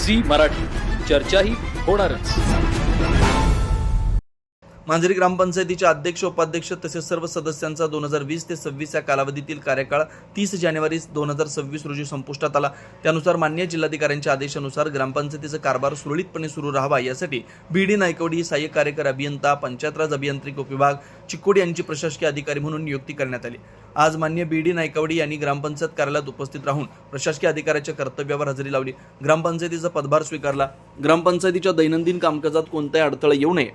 Zee Marathi, चर्चाही होणारच। मांजरी ग्रामपंचायतीचे अध्यक्ष, उपाध्यक्ष तसेच सर्व सदस्यांचा 2020 ते 26 या कालावधीतील कार्यकाळ 30 जानेवारी 2026 रोजी संपुष्टात आला। त्यानुसार मान्य जिल्हाधिकाऱ्यांच्या आदेशानुसार ग्रामपंचायतीचा कारभार सुरळीतपणे सुरू राहावा यासाठी बीडी नायकवडी सहाय्यक कार्यकारी अभियंता, पंचायत राज अभियांत्रिकी विभाग, चिकोडी यांची प्रशासकीय अधिकारी म्हणून नियुक्ती करण्यात आली। आज मान्य बीडी नायकवडी यांनी ग्रामपंचायत कार्यालयात उपस्थित राहून प्रशासकीय अधिकाऱ्याच्या कर्तव्यावर हजेरी लावली, ग्रामपंचायतीचा पदभार स्वीकारला। ग्रामपंचायतीच्या दैनंदिन कामकाजात कोणताही अडथळा येऊ नये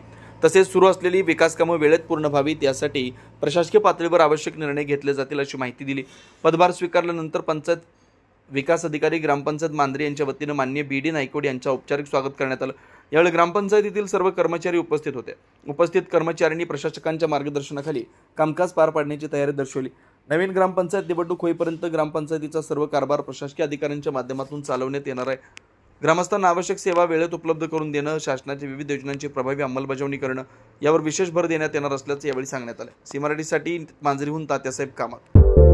तसेच सुरू असलेली विकास कामं वेळेत पूर्ण व्हावीत यासाठी प्रशासकीय पातळीवर आवश्यक निर्णय घेतले जातील अशी माहिती दिली। पदभार स्वीकारल्यानंतर पंचायत विकास अधिकारी ग्रामपंचायत मांजरी यांच्या वतीनं मान्य बीडी नायकवडी यांचं औपचारिक स्वागत करण्यात आलं। यावेळी ग्रामपंचायतीतील सर्व कर्मचारी उपस्थित होते। उपस्थित कर्मचाऱ्यांनी प्रशासकांच्या मार्गदर्शनाखाली कामकाज पार पाडण्याची तयारी दर्शवली। नवीन ग्रामपंचायत निवडणूक होईपर्यंत ग्रामपंचायतीचा सर्व कारभार प्रशासकीय अधिकाऱ्यांच्या माध्यमातून चालवण्यात येणार आहे। ग्रामस्थांना आवश्यक सेवा वेळेत उपलब्ध करून देणं, शासनाच्या विविध योजनांची प्रभावी अंमलबजावणी करणं यावर विशेष भर देण्यात येणार असल्याचं यावेळी सांगण्यात आलं। सी मराठीसाठी मांजरीहून तात्यासाहेब कामत।